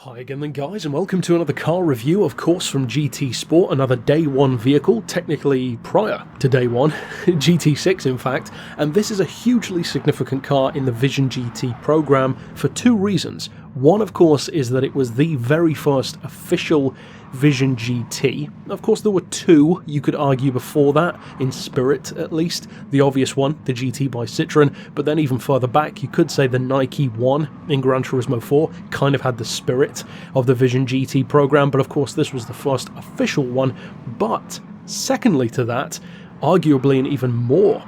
Hi again then guys, and welcome to another car review, of course from GT Sport, another day one vehicle, technically prior to day one, GT6 in fact, and this is a hugely significant car in the Vision GT program for two reasons. One, of course, is that it was the very first official Vision GT. Of course, there were two, you could argue, before that, in spirit at least. The obvious one, the GT by Citroën, but then even further back, you could say the Nike 1 in Gran Turismo 4 kind of had the spirit of the Vision GT program, but of course this was the first official one. But secondly to that, arguably an even more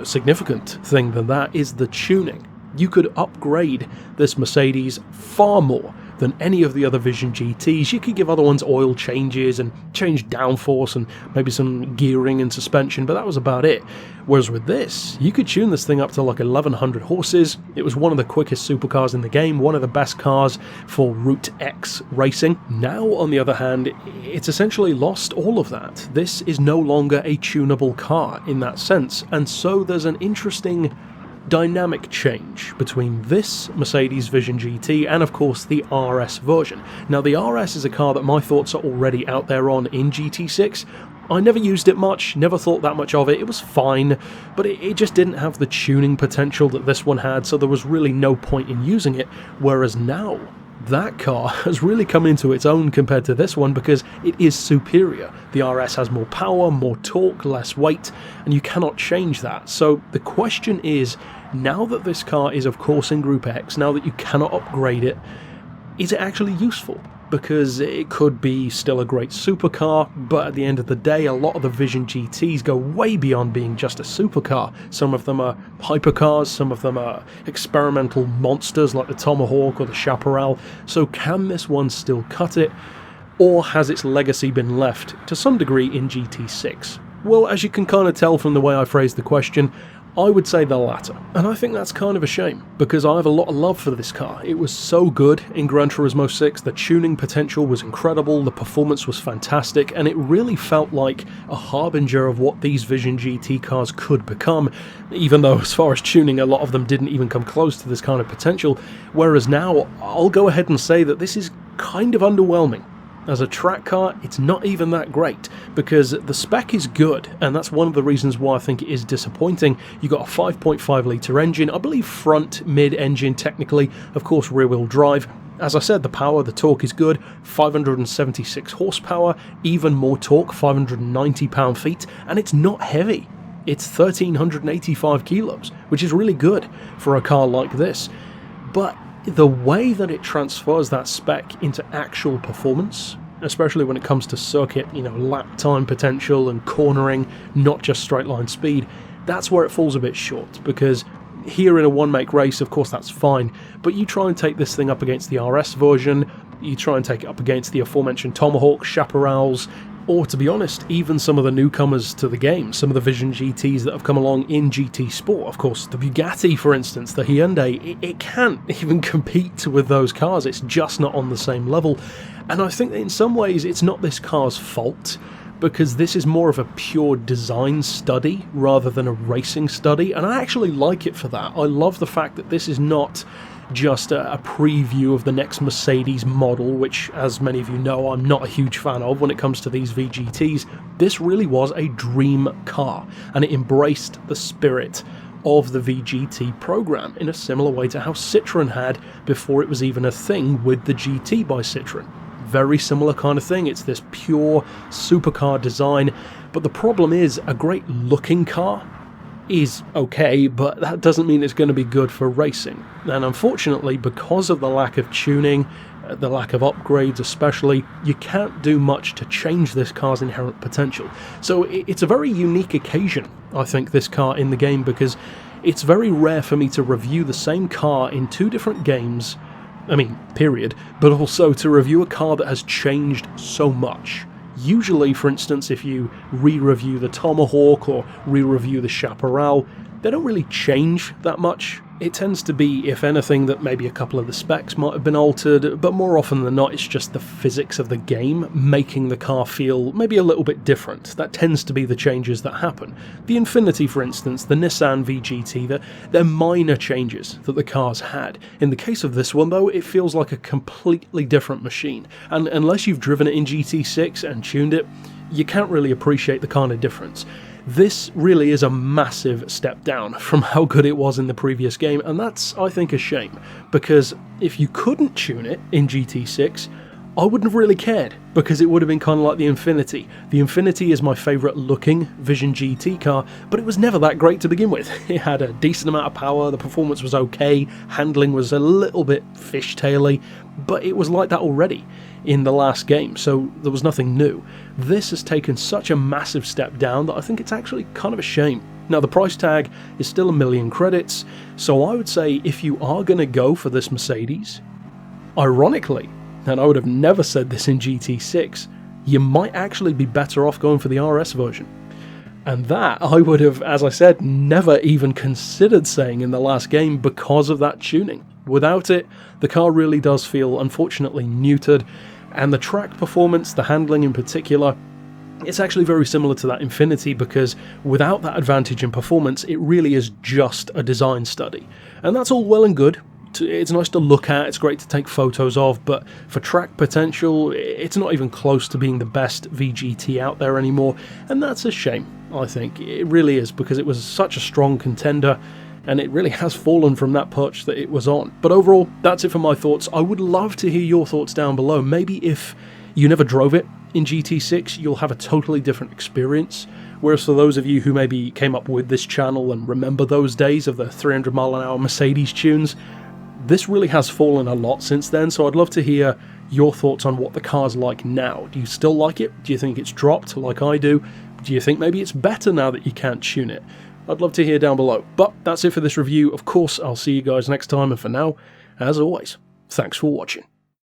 significant thing than that is the tuning. You could upgrade this Mercedes far more than any of the other Vision GTs. You could give other ones oil changes and change downforce and maybe some gearing and suspension, but that was about it. Whereas with this, you could tune this thing up to like 1100 horses. It was one of the quickest supercars in the game, one of the best cars for Route X racing. Now, on the other hand, it's essentially lost all of that. This is no longer a tunable car in that sense, and so there's an interesting dynamic change between this Mercedes Vision GT and of course the RS version. Now the RS is a car that my thoughts are already out there on in GT6. I never used it much, never thought that much of it. It was fine, but it just didn't have the tuning potential that this one had, so there was really no point in using it. Whereas now, that car has really come into its own compared to this one because it is superior. The RS has more power, more torque, less weight, and you cannot change that. So the question is, now that this car is of course in Group X, now that you cannot upgrade it, is it actually useful? Because it could be still a great supercar, but at the end of the day, a lot of the Vision GTs go way beyond being just a supercar. Some of them are hypercars, some of them are experimental monsters like the Tomahawk or the Chaparral. So can this one still cut it, or has its legacy been left to some degree in GT6? Well, as you can kind of tell from the way I phrased the question, I would say the latter, and I think that's kind of a shame, because I have a lot of love for this car. It was so good in Gran Turismo 6, the tuning potential was incredible, the performance was fantastic, and it really felt like a harbinger of what these Vision GT cars could become, even though as far as tuning, a lot of them didn't even come close to this kind of potential, whereas now, I'll go ahead and say that this is kind of underwhelming. As a track car, it's not even that great, because the spec is good, and that's one of the reasons why I think it is disappointing. You got a 5.5 litre engine, I believe front, mid-engine technically, of course rear-wheel drive. As I said, the power, the torque is good, 576 horsepower, even more torque, 590 pound-feet, and it's not heavy. It's 1,385 kilos, which is really good for a car like this. But the way that it transfers that spec into actual performance, especially when it comes to circuit, lap time potential and cornering, not just straight line speed, that's where it falls a bit short, because here in a one-make race, of course that's fine, but you try and take this thing up against the RS version, you try and take it up against the aforementioned Tomahawk, Chaparrals, or to be honest, even some of the newcomers to the game, some of the Vision GTs that have come along in GT Sport. Of course, the Bugatti, for instance, the Hyundai, it can't even compete with those cars. It's just not on the same level. And I think that in some ways it's not this car's fault, because this is more of a pure design study rather than a racing study, and I actually like it for that. I love the fact that this is not just a preview of the next Mercedes model, which, as many of you know, I'm not a huge fan of when it comes to these VGTs. This really was a dream car, and it embraced the spirit of the VGT program in a similar way to how Citroën had before it was even a thing with the GT by Citroën. Very similar kind of thing. It's this pure supercar design, but the problem is a great looking car is okay, but that doesn't mean it's going to be good for racing. And unfortunately, because of the lack of tuning, the lack of upgrades especially, you can't do much to change this car's inherent potential. So it's a very unique occasion, I think, this car in the game, because it's very rare for me to review the same car in two different games, period, but also to review a car that has changed so much. Usually, for instance, if you re-review the Tomahawk or re-review the Chaparral, they don't really change that much it tends to be, if anything, that maybe a couple of the specs might have been altered, but more often than not it's just the physics of the game making the car feel maybe a little bit different. That tends to be the changes that happen. The Infinity, for instance, the Nissan VGT, they're minor changes that the car's had. In the case of this one though, it feels like a completely different machine, and unless you've driven it in GT6 and tuned it, you can't really appreciate the kind of difference. This really is a massive step down from how good it was in the previous game, and that's, I think, a shame, because if you couldn't tune it in GT6, I wouldn't have really cared, because it would have been kind of like the Infinity. The Infinity is my favourite looking Vision GT car, but it was never that great to begin with. It had a decent amount of power, the performance was okay, handling was a little bit fishtaily, but it was like that already in the last game, so there was nothing new. This has taken such a massive step down that I think it's actually kind of a shame. Now the price tag is still 1,000,000 credits, so I would say if you are going to go for this Mercedes, ironically, and I would have never said this in GT6, you might actually be better off going for the RS version. And that I would have, as I said, never even considered saying in the last game because of that tuning. Without it, the car really does feel, unfortunately, neutered, and the track performance, the handling in particular, it's actually very similar to that Infinity, because without that advantage in performance, it really is just a design study. And that's all well and good. It's nice to look at, it's great to take photos of, but for track potential, it's not even close to being the best VGT out there anymore, and that's a shame, I think. It really is, because it was such a strong contender, and it really has fallen from that perch that it was on. But overall, that's it for my thoughts. I would love to hear your thoughts down below. Maybe if you never drove it in GT6, you'll have a totally different experience. Whereas for those of you who maybe came up with this channel and remember those days of the 300 mile an hour Mercedes tunes, this really has fallen a lot since then, so I'd love to hear your thoughts on what the car's like now. Do you still like it? Do you think it's dropped like I do? Do you think maybe it's better now that you can't tune it? I'd love to hear down below. But that's it for this review. Of course, I'll see you guys next time, and for now, as always, thanks for watching.